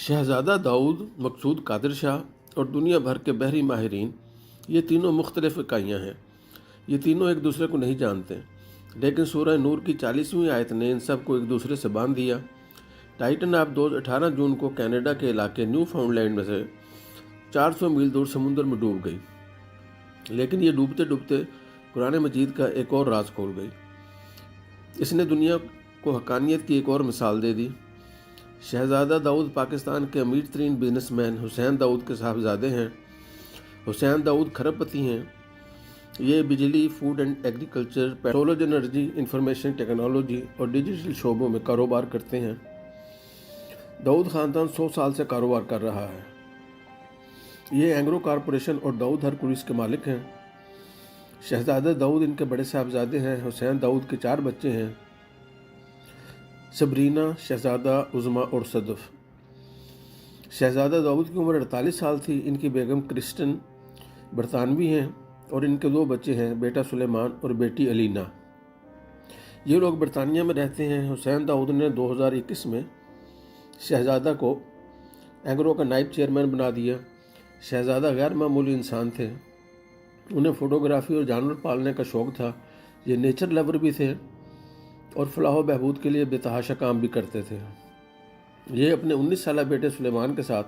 शहज़ादा दाऊद, मकसूद कादिर शाह और दुनिया भर के बहरी माहिरीन, ये तीनों मुख्तलिफ़ इकाइयाँ हैं। ये तीनों एक दूसरे को नहीं जानते, लेकिन सूरह नूर की 40वीं आयत ने इन सब को एक दूसरे से बांध दिया। टाइटन आबदोज़ 18 जून को कनाडा के इलाके न्यू फाउंडलैंड में से 400 मील दूर समुद्र में डूब गई, लेकिन ये डूबते डूबते कुरान मजीद का एक और राज खोल गई। इसने दुनिया को हकानियत की एक और मिसाल दे दी। शहज़ादा दाऊद पाकिस्तान के अमीर तरीन बिजनेसमैन हुसैन दाऊद के साहबजादे हैं। हुसैन दाऊद खरबपति हैं। ये बिजली, food and agriculture, petrol energy, information technology और डिजिटल शोबों में कारोबार करते हैं। दाऊद ख़ानदान 100 साल से कारोबार कर रहा है। ये एंग्रो कॉरपोरेशन और दाऊद हरकुलिस के मालिक हैं। शहज़ादा दाऊद इनके बड़े साहबजादे हैं। हुसैन दाऊद के 4 बच्चे हैं, सबरीना, शहज़ादा, उज़मा और सदफ़। शहज़ादा दाऊद की उम्र 48 साल थी। इनकी बेगम क्रिस्टन बरतानवी हैं और इनके 2 बच्चे हैं, बेटा सुलेमान और बेटी अलीना। ये लोग बरतानिया में रहते हैं। हुसैन दाऊद ने 2021 में शहज़ादा को एंग्रो का नायब चेयरमैन बना दिया। शहज़ादा गैर मामूली इंसान थे। उन्हें फ़ोटोग्राफ़ी और जानवर पालने का शौक़ था। ये नेचर लवर भी थे और फलाह व बहबूद के लिए बेतहाशा काम भी करते थे। ये अपने 19 साला बेटे सुलेमान के साथ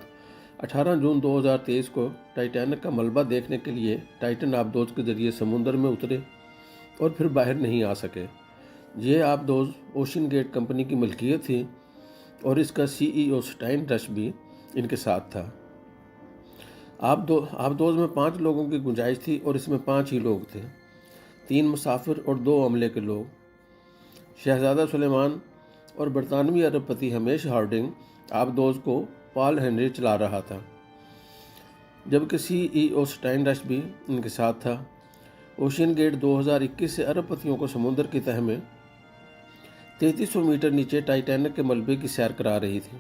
18 जून 2023 को टाइटैनिक का मलबा देखने के लिए टाइटन आबदोज़ के ज़रिए समुद्र में उतरे और फिर बाहर नहीं आ सके। ये आबदोज़ ओशन गेट कंपनी की मलकियत थी और इसका CEO स्टाइन रश भी इनके साथ था। आबदोज़ में 5 लोगों की गुंजाइश थी और इसमें 5 ही लोग थे, 3 मुसाफिर और 2 अमले के लोग। शहज़ादा सुलेमान और बरतानवी अरबपति हमेश हार्डिंग आबदोज़ को पॉल हेनरी चला रहा था, जबकि CEO स्टाइन रश भी इनके साथ था। ओशन गेट 2021 से अरबपतियों को समुद्र की तह में 3300 मीटर नीचे टाइटैनिक के मलबे की सैर करा रही थी।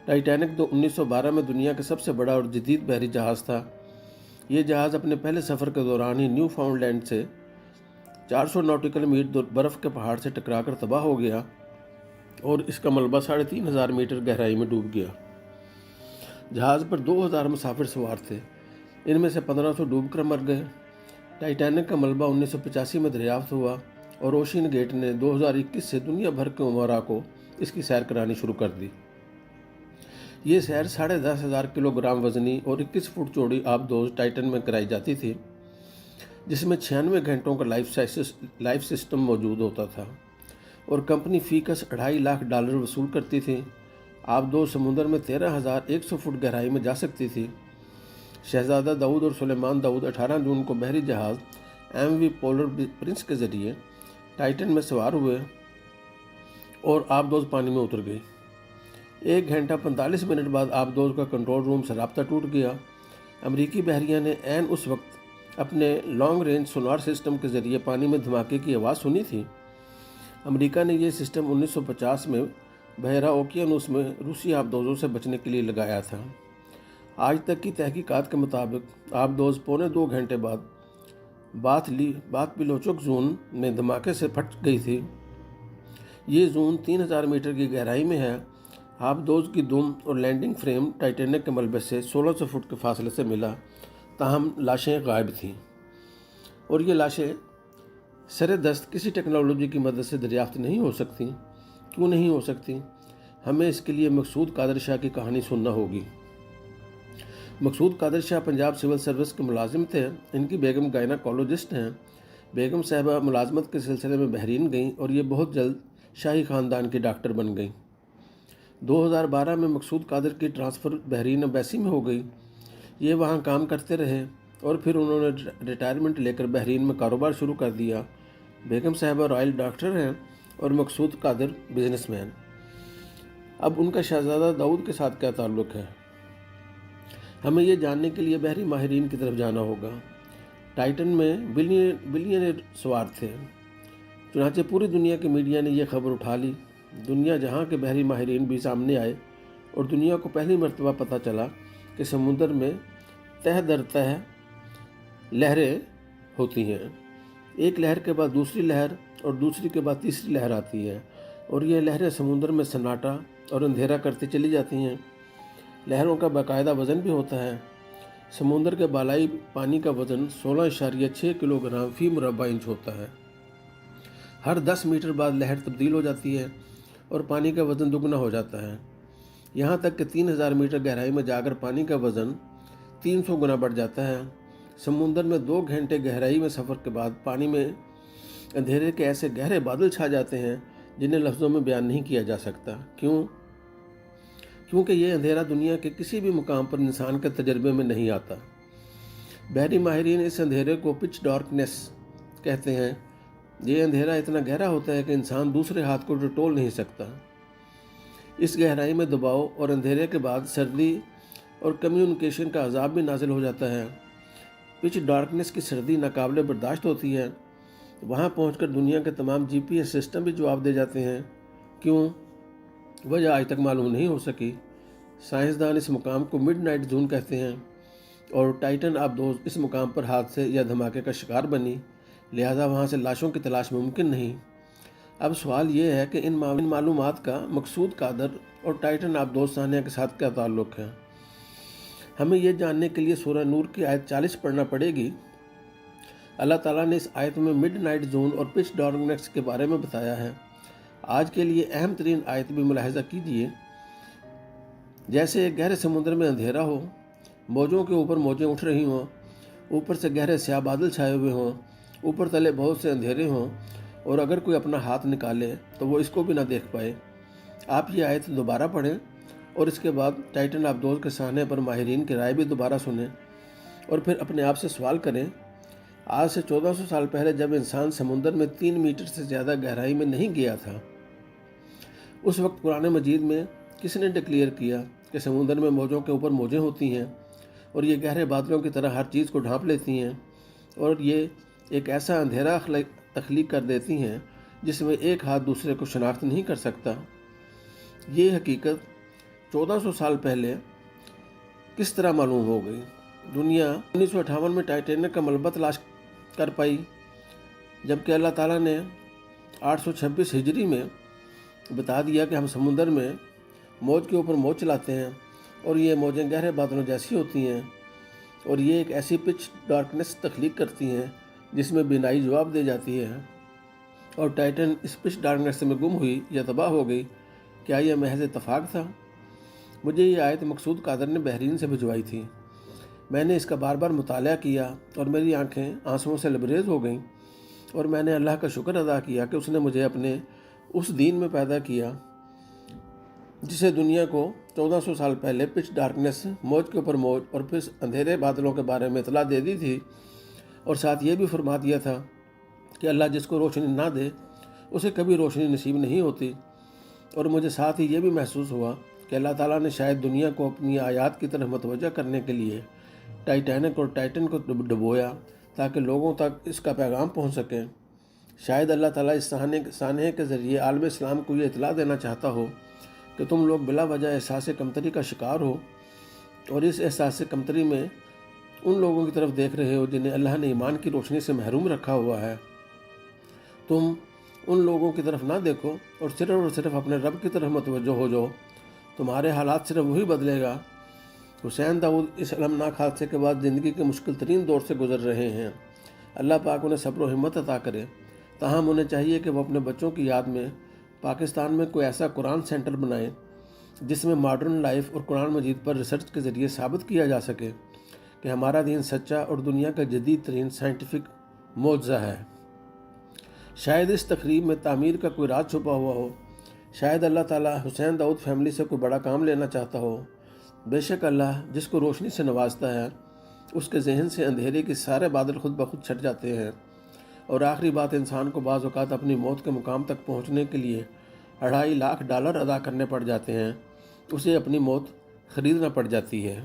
टाइटैनिक 1912 में दुनिया का सबसे बड़ा और जदीद बहरी जहाज़ था। ये जहाज़ अपने पहले सफ़र के दौरान ही न्यू फाउंडलैंड से 400 नॉटिकल मील बर्फ़ के पहाड़ से टकराकर तबाह हो गया और इसका मलबा 3500 मीटर गहराई में डूब गया। जहाज़ पर 2000 मुसाफिर सवार थे। इनमें से 1500 डूब कर मर गए। टाइटैनिक का मलबा 1985 में दरियाफ्त हुआ और ओशन गेट ने 2021 से दुनिया भर के उमरा को इसकी सैर करानी शुरू कर दी। ये सैर 10,500 किलोग्राम वज़नी और 21 फुट चौड़ी आबदोज़ टाइटन में कराई जाती थी, जिसमें 96 घंटों का लाइफ सिस्टम मौजूद होता था और कंपनी फ़ी का $2.5 लाख वसूल करती थी। आबदोज़ समुद्र में 13,100 फुट गहराई में जा सकती थी। शहज़ादा दाऊद और सुलेमान दाऊद 18 जून को बहरी जहाज़ MV पोलर प्रिंस के ज़रिए टाइटन में सवार हुए और आबदोज़ पानी में उतर गई। 1 घंटा 45 मिनट बाद आबदोज़ का कंट्रोल रूम से राब्ता टूट गया। अमरीकी बहरिया ने ऐन उस वक्त अपने लॉन्ग रेंज सोनार सिस्टम के ज़रिए पानी में धमाके की आवाज़ सुनी थी। अमेरिका ने यह सिस्टम 1950 में बहरा ओकियानूस में रूसी आबदोज़ों से बचने के लिए लगाया था। आज तक की तहकीकात के मुताबिक आबदोज़ 1.25 घंटे बाद बात बिलोचक जोन में धमाके से फट गई थी। ये जोन 3000 मीटर की गहराई में है। आबदोज़ की दुम और लैंडिंग फ्रेम टाइटैनिक के मलबे से 1600 फुट के फासले से मिला, ताहम लाशें गायब थीं और ये लाशें सरे दस्त किसी टेक्नोलॉजी की मदद से दरियाफ्त नहीं हो सकती। क्यों नहीं हो सकती? हमें इसके लिए मकसूद कादिर शाह की कहानी सुनना होगी। मकसूद कादिर शाह पंजाब सिविल सर्विस के मुलाजिम थे। इनकी बेगम गायनाकोलॉजिस्ट हैं। बेगम साहिबा मुलाजमत के सिलसिले में बहरीन गईं और ये बहुत जल्द शाही ख़ानदान की डॉक्टर बन गईं। 2012 में मकसूद कादिर की ट्रांसफ़र बहरीन एम्बेसी में हो गई। ये वहाँ काम करते रहे और फिर उन्होंने रिटायरमेंट लेकर बहरीन में कारोबार शुरू कर दिया। बेगम साहिबा रॉयल डॉक्टर हैं और मकसूद कादिर बिजनेसमैन। अब उनका शहज़ादा दाऊद के साथ क्या ताल्लुक़ है? हमें ये जानने के लिए बहरी माहिरीन की तरफ जाना होगा। टाइटन में बिलियनर सवार थे। चुनांचे पूरी दुनिया के मीडिया ने यह खबर उठा ली। दुनिया जहाँ के बहरी माहिरीन भी सामने आए और दुनिया को पहली मर्तबा पता चला कि समुद्र में तह दर तह लहरें होती हैं। एक लहर के बाद दूसरी लहर और दूसरी के बाद तीसरी लहर आती है और ये लहरें समुद्र में सन्नाटा और अंधेरा करती चली जाती हैं। لہروں کا باقاعدہ وزن بھی ہوتا ہے۔ سمندر کے بالائی پانی کا وزن 16.6 کلو گرام فی مربع انچ ہوتا ہے۔ ہر 10 میٹر بعد لہر تبدیل ہو جاتی ہے اور پانی کا وزن دگنا ہو جاتا ہے، یہاں تک کہ 3000 میٹر گہرائی میں جا کر پانی کا وزن 300 گنا بڑھ جاتا ہے۔ سمندر میں 2 گھنٹے گہرائی میں سفر کے بعد پانی میں اندھیرے کے ایسے گہرے بادل چھا جاتے ہیں جنہیں لفظوں میں بیان نہیں کیا جا سکتا۔ کیونکہ یہ اندھیرا دنیا کے کسی بھی مقام پر انسان کے تجربے میں نہیں آتا۔ بحری ماہرین اس اندھیرے کو پچ ڈارکنیس کہتے ہیں۔ یہ اندھیرا اتنا گہرا ہوتا ہے کہ انسان دوسرے ہاتھ کو ٹٹول نہیں سکتا۔ اس گہرائی میں دباؤ اور اندھیرے کے بعد سردی اور کمیونیکیشن کا عذاب بھی نازل ہو جاتا ہے۔ پچ ڈارکنیس کی سردی ناقابل برداشت ہوتی ہے۔ وہاں پہنچ کر دنیا کے تمام جی پی ایس سسٹم بھی جواب دے جاتے ہیں۔ کیوں؟ وجہ آج تک معلوم نہیں ہو سکی۔ سائنسدان اس مقام کو مڈ نائٹ زون کہتے ہیں اور ٹائٹن آبدوز اس مقام پر حادثے یا دھماکے کا شکار بنی، لہذا وہاں سے لاشوں کی تلاش ممکن نہیں۔ اب سوال یہ ہے کہ ان معلومات کا مقصود قادر اور ٹائٹن آبدوز ثانیہ کے ساتھ کیا تعلق ہے؟ ہمیں یہ جاننے کے لیے سورہ نور کی آیت 40 پڑھنا پڑے گی۔ اللہ تعالیٰ نے اس آیت میں مڈ نائٹ زون اور پچ ڈارکنیس کے بارے میں بتایا ہے۔ آج کے لیے اہم ترین آیت بھی ملاحظہ کیجیے۔ جیسے ایک گہرے سمندر میں اندھیرا ہو، موجوں کے اوپر موجیں اٹھ رہی ہوں، اوپر سے گہرے سیاہ بادل چھائے ہوئے ہوں، اوپر تلے بہت سے اندھیرے ہوں، اور اگر کوئی اپنا ہاتھ نکالے تو وہ اس کو بھی نہ دیکھ پائے۔ آپ یہ آیت دوبارہ پڑھیں اور اس کے بعد ٹائٹن آبدوز کے سانحے پر ماہرین کی رائے بھی دوبارہ سنیں، اور پھر اپنے آپ سے سوال کریں، آج سے 1400 سال پہلے جب انسان سمندر میں 3 میٹر سے زیادہ گہرائی میں نہیں گیا تھا، اس وقت قرآن مجید میں کس نے ڈکلیئر کیا کہ سمندر میں موجوں کے اوپر موجیں ہوتی ہیں اور یہ گہرے بادلوں کی طرح ہر چیز کو ڈھانپ لیتی ہیں اور یہ ایک ایسا اندھیرا تخلیق کر دیتی ہیں جس میں ایک ہاتھ دوسرے کو شناخت نہیں کر سکتا؟ یہ حقیقت 1400 سال پہلے کس طرح معلوم ہو گئی؟ دنیا 1958 میں ٹائٹینک کا ملبہ تلاش کر پائی، جبکہ اللہ تعالیٰ نے 826 ہجری میں بتا دیا کہ ہم سمندر میں موج کے اوپر موج چلاتے ہیں اور یہ موجیں گہرے بادلوں جیسی ہوتی ہیں اور یہ ایک ایسی پچ ڈارکنیس تخلیق کرتی ہیں جس میں بینائی جواب دے جاتی ہے، اور ٹائٹن اس پچ ڈارکنیس میں گم ہوئی یا تباہ ہو گئی۔ کیا یہ محض اتفاق تھا؟ مجھے یہ آیت مقصود قادر نے بحرین سے بھجوائی تھی۔ میں نے اس کا بار بار مطالعہ کیا اور میری آنکھیں آنسوؤں سے لبریز ہو گئیں، اور میں نے اللہ کا شکر ادا کیا کہ اس نے مجھے اپنے اس دین میں پیدا کیا جسے دنیا کو 1400 سال پہلے پچ ڈارکنیس، موج کے اوپر موج اور پھر اندھیرے بادلوں کے بارے میں اطلاع دے دی تھی، اور ساتھ یہ بھی فرما دیا تھا کہ اللہ جس کو روشنی نہ دے اسے کبھی روشنی نصیب نہیں ہوتی۔ اور مجھے ساتھ ہی یہ بھی محسوس ہوا کہ اللہ تعالیٰ نے شاید دنیا کو اپنی آیات کی طرف متوجہ کرنے کے لیے ٹائٹینک اور ٹائٹن کو ڈبویا تاکہ لوگوں تک اس کا پیغام پہنچ سکے۔ شاید اللہ تعالیٰ اس سانحے کے ذریعے عالم اسلام کو یہ اطلاع دینا چاہتا ہو کہ تم لوگ بلا وجہ احساس کمتری کا شکار ہو، اور اس احساس کمتری میں ان لوگوں کی طرف دیکھ رہے ہو جنہیں اللہ نے ایمان کی روشنی سے محروم رکھا ہوا ہے۔ تم ان لوگوں کی طرف نہ دیکھو اور صرف اپنے رب کی طرف متوجہ ہو جاؤ، تمہارے حالات صرف وہی بدلے گا۔ حسین داؤد اس المناک حادثے کے بعد زندگی کے مشکل ترین دور سے گزر رہے ہیں۔ اللہ پاک انہیں صبر و ہمت عطا کرے۔ تاہم انہیں چاہیے کہ وہ اپنے بچوں کی یاد میں پاکستان میں کوئی ایسا قرآن سینٹر بنائیں جس میں ماڈرن لائف اور قرآن مجید پر ریسرچ کے ذریعے ثابت کیا جا سکے کہ ہمارا دین سچا اور دنیا کا جدید ترین سائنٹیفک معجزہ ہے۔ شاید اس تقریب میں تعمیر کا کوئی راز چھپا ہوا ہو، شاید اللہ تعالیٰ حسین داؤد فیملی سے کوئی بڑا کام لینا چاہتا ہو۔ بے شک اللہ جس کو روشنی سے نوازتا ہے اس کے ذہن سے اندھیرے کے سارے بادل خود بخود چھٹ جاتے ہیں، اور آخری بات انسان کو بعض اوقات اپنی موت کے مقام تک پہنچنے کے لیے $2.5 لاکھ ادا کرنے پڑ جاتے ہیں، اسے اپنی موت خریدنا پڑ جاتی ہے۔